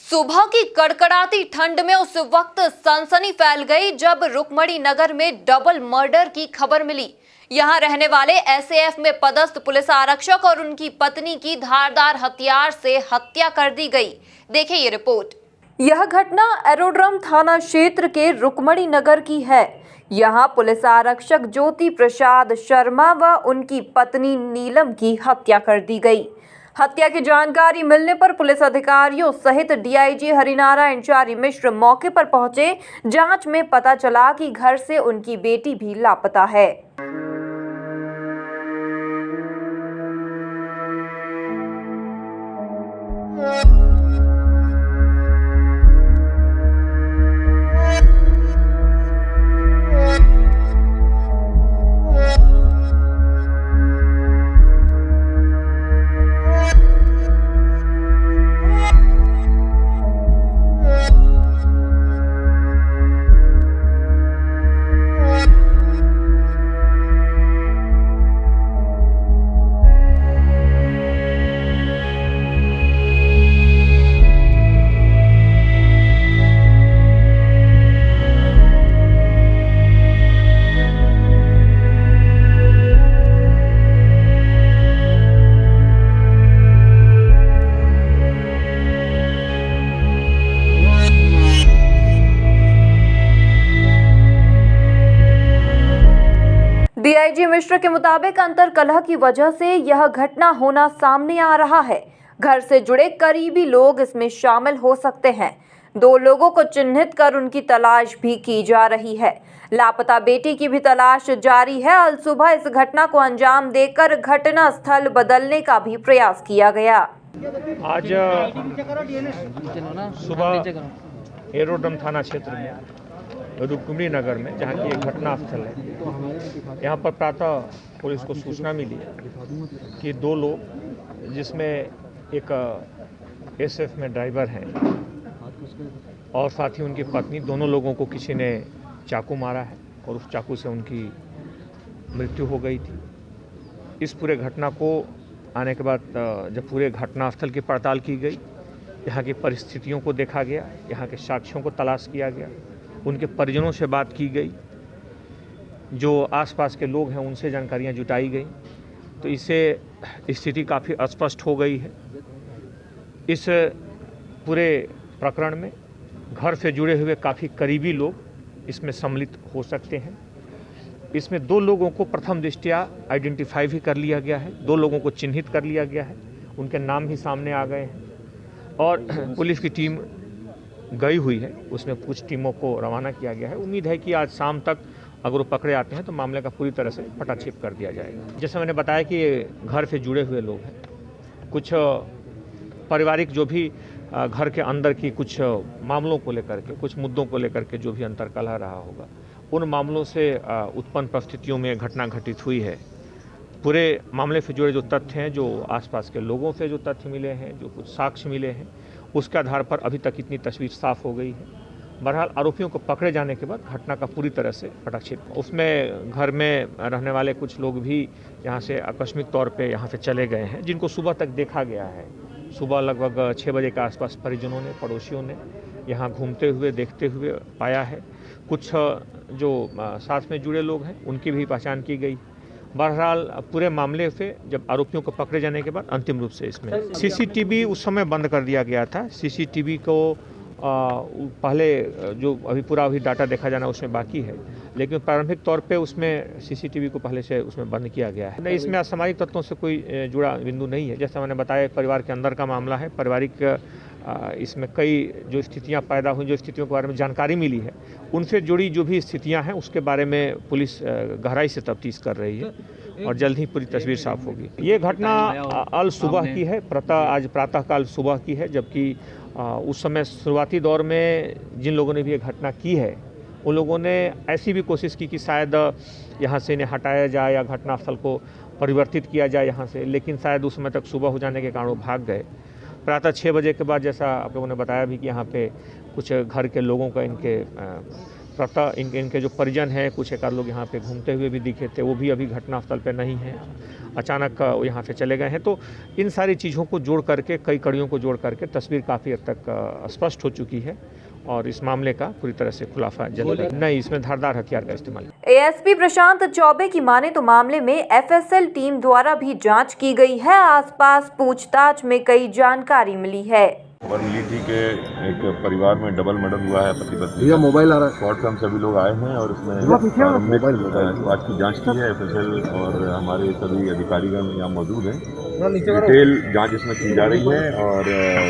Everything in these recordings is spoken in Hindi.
सुबह की कड़कड़ाती ठंड में उस वक्त सनसनी फैल गई जब रुक्मणी नगर में डबल मर्डर की खबर मिली। यहां रहने वाले एसएएफ में पदस्थ पुलिस आरक्षक और उनकी पत्नी की धारदार हथियार से हत्या कर दी गई। देखिए ये रिपोर्ट। यह घटना एरोड्रम थाना क्षेत्र के रुक्मणी नगर की है। यहां पुलिस आरक्षक ज्योति प्रसाद शर्मा व उनकी पत्नी नीलम की हत्या कर दी गई। हत्या की जानकारी मिलने पर पुलिस अधिकारियों सहित डीआईजी हरिनारायण चारी मिश्र मौके पर पहुंचे। जांच में पता चला कि घर से उनकी बेटी भी लापता है। डीआईजी मिश्र के मुताबिक अंतरकलह की वजह से यह घटना होना सामने आ रहा है। घर से जुड़े करीबी लोग इसमें शामिल हो सकते हैं। 2 लोगों को चिन्हित कर उनकी तलाश भी की जा रही है। लापता बेटी की भी तलाश जारी है। अल सुबह इस घटना को अंजाम देकर घटना स्थल बदलने का भी प्रयास किया गया। आज सुबह एरोड्रम थाना क्षेत्र में रुक्मणी नगर में, जहाँ की एक घटना स्थल है, यहाँ पर प्रातः पुलिस को सूचना मिली कि 2 लोग, जिसमें एक एसएफ में ड्राइवर हैं और साथ ही उनकी पत्नी, दोनों लोगों को किसी ने चाकू मारा है और उस चाकू से उनकी मृत्यु हो गई थी। इस पूरे घटना को आने के बाद जब पूरे घटनास्थल की पड़ताल की गई, यहाँ की परिस्थितियों को देखा गया, यहाँ के साक्ष्यों को तलाश किया गया, उनके परिजनों से बात की गई, जो आसपास के लोग हैं उनसे जानकारियाँ जुटाई गई, तो इससे स्थिति काफ़ी अस्पष्ट हो गई है। इस पूरे प्रकरण में घर से जुड़े हुए काफ़ी करीबी लोग इसमें सम्मिलित हो सकते हैं। इसमें 2 लोगों को प्रथम दृष्टया आइडेंटिफाई भी कर लिया गया है, 2 लोगों को चिन्हित कर लिया गया है, उनके नाम भी सामने आ गए हैं और पुलिस की टीम गई हुई है, उसमें कुछ टीमों को रवाना किया गया है। उम्मीद है कि आज शाम तक अगर वो पकड़े आते हैं तो मामले का पूरी तरह से पटाक्षेप कर दिया जाएगा। जैसे मैंने बताया कि ये घर से जुड़े हुए लोग हैं, कुछ पारिवारिक जो भी घर के अंदर की कुछ मामलों को लेकर के, कुछ मुद्दों को लेकर के जो भी अंतर्कलह रहा होगा, उन मामलों से उत्पन्न परिस्थितियों में घटना घटित हुई है। पूरे मामले से जुड़े जो तथ्य हैं, जो आसपास के लोगों से जो तथ्य मिले हैं, जो कुछ साक्ष्य मिले हैं, उसके आधार पर अभी तक इतनी तस्वीर साफ हो गई है। बहरहाल आरोपियों को पकड़े जाने के बाद घटना का पूरी तरह से पटाक्षेप, उसमें घर में रहने वाले कुछ लोग भी यहाँ से आकस्मिक तौर पे यहाँ से चले गए हैं, जिनको सुबह तक देखा गया है। सुबह लगभग 6 बजे के आसपास परिजनों ने, पड़ोसियों ने यहाँ घूमते हुए, देखते हुए पाया है। कुछ जो साथ में जुड़े लोग हैं उनकी भी पहचान की गई। बहरहाल पूरे मामले से जब आरोपियों को पकड़े जाने के बाद अंतिम रूप से इसमें सीसीटीवी उस समय बंद कर दिया गया था। सीसीटीवी को पहले जो अभी डाटा देखा जाना उसमें बाकी है, लेकिन प्रारंभिक तौर पे उसमें सीसीटीवी को पहले से उसमें बंद किया गया है। इसमें असामाजिक तत्वों से कोई जुड़ा बिंदु नहीं है। जैसा मैंने बताया, परिवार के अंदर का मामला है। पारिवारिक इसमें कई जो स्थितियां पैदा हुई, जो स्थितियों के बारे में जानकारी मिली है, उनसे जुड़ी जो भी स्थितियां हैं उसके बारे में पुलिस गहराई से तफ्तीश कर रही है और जल्द ही पूरी तस्वीर साफ होगी। ये घटना अल सुबह की है, आज प्रातःकाल सुबह की है, जबकि उस समय शुरुआती दौर में जिन लोगों ने भी ये घटना की है, उन लोगों ने ऐसी भी कोशिश की कि शायद यहाँ से इन्हें हटाया जाए या घटनास्थल को परिवर्तित किया जाए यहाँ से, लेकिन शायद उस समय तक सुबह हो जाने के कारण वो भाग गए। प्रातः 6 बजे के बाद, जैसा आप लोगों ने बताया भी, कि यहाँ पे कुछ घर के लोगों का इनके प्रातः इनके जो परिजन हैं, कुछ एक आध लोग यहाँ पे घूमते हुए भी दिखे थे, वो भी अभी घटनास्थल पे नहीं है, अचानक यहाँ से चले गए हैं। तो इन सारी चीज़ों को जोड़ करके, कई कड़ियों को जोड़ करके तस्वीर काफ़ी हद तक स्पष्ट हो चुकी है और इस मामले का पूरी तरह से खुलासा जल्द नहीं, इसमें धारदार हथियार का इस्तेमाल। एएसपी प्रशांत चौबे की माने तो मामले में एफएसएल टीम द्वारा भी जांच की गई है। आसपास पूछताछ में कई जानकारी मिली है। खबर मिली थी कि एक परिवार में डबल मर्डर हुआ है, पति पत्नी। मोबाइल आ रहा है। स्पॉट पे हम सभी लोग आए हैं और इसमें प्रारंभिक बात की जांच की है। एफएसएल और हमारे सभी अधिकारीगण यहाँ मौजूद हैं। डिटेल जांच इसमें की जा रही है और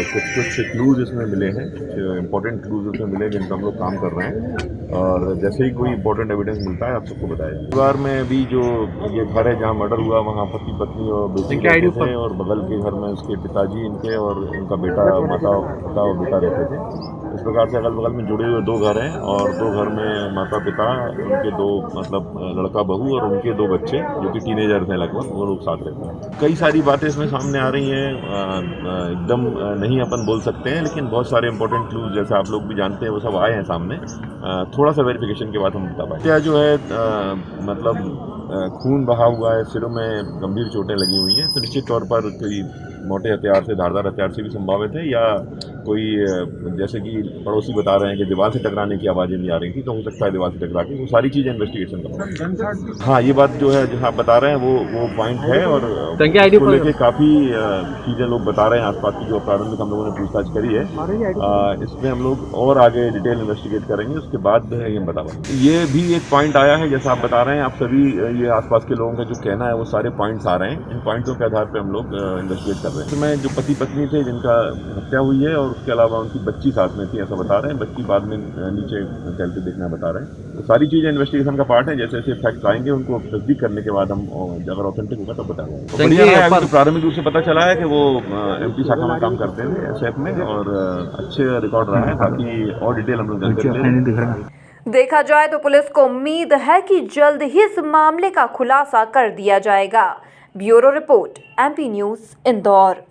कुछ क्लूज इसमें मिले हैं, कुछ इंपॉर्टेंट क्लूज इसमें मिले जिन पर हम लोग काम कर रहे हैं और जैसे ही कोई इंपॉर्टेंट एविडेंस मिलता है आप सबको बताया। परिवार में भी जो ये घर है जहाँ मर्डर हुआ, वहाँ पति पत्नी और बेटी थे और बगल के घर में उसके पिताजी इनके और उनका बेटा, माता और बेटा रहते थे। इस प्रकार से अगल बगल में जुड़े हुए 2 घर हैं और 2 घर में माता पिता, उनके 2 मतलब लड़का बहू और उनके 2 बच्चे जो कि टीनेजर्स हैं लगभग, वो लोग साथ रहते हैं। कई सारी बातें इसमें सामने आ रही हैं, एकदम नहीं अपन बोल सकते हैं, लेकिन बहुत सारे इंपॉर्टेंट क्लूज जैसे आप लोग भी जानते हैं वो सब आए हैं सामने। थोड़ा सा वेरिफिकेशन के बाद हम बता पाए। क्या जो है मतलब खून बहा हुआ है, सिरों में गंभीर चोटें लगी हुई हैं, तो निश्चित तौर पर कोई मोटे हथियार से, धारदार हथियार से भी संभावित है या कोई जैसे कि पड़ोसी बता रहे हैं कि दीवार से टकराने की आवाज़ें भी आ रही थी, तो हो सकता है दीवार से टकरा के, वो सारी चीज़ें इन्वेस्टिगेशन कर। हाँ, ये बात जो है जो आप बता रहे हैं वो पॉइंट है और उसको लेके काफ़ी चीज़ें लोग बता रहे हैं आसपास की, जो प्रारंभिक हम लोगों ने पूछताछ करी है। इसमें हम लोग और आगे डिटेल इन्वेस्टिगेट करेंगे, उसके बाद ये बता पाएंगे। ये भी एक पॉइंट आया है जैसा आप बता रहे हैं, आप सभी ये आसपास के लोगों का जो कहना है वो सारे पॉइंट्स आ रहे हैं। इन पॉइंटों के आधार पर हम लोग इन्वेस्टिगेट कर रहे हैं। इसमें जो पति पत्नी थे जिनका हत्या हुई है और उसके अलावा उनकी बच्ची साथ में थी, ऐसा बता रहे हैं। बच्ची बाद में नीचे चलते देखना बता रहे हैं। तो सारी चीज़ें इन्वेस्टिगेशन का पार्ट है। जैसे जैसे फैक्ट्स आएंगे उनको तस्दीक करने के बाद हम अगर ऑथेंटिक होगा तब बताएंगे। तो बढ़िया है, अभी तो प्रारंभिक रूप से पता चला है कि वो एमपी शाखा में काम करते थे एसएफ में और अच्छे रिकॉर्ड रहा है। बाकी और डिटेल हम लोग जानते। देखा जाए तो पुलिस को उम्मीद है कि जल्द ही इस मामले का खुलासा कर दिया जाएगा। Bureau report, MP news, Indore.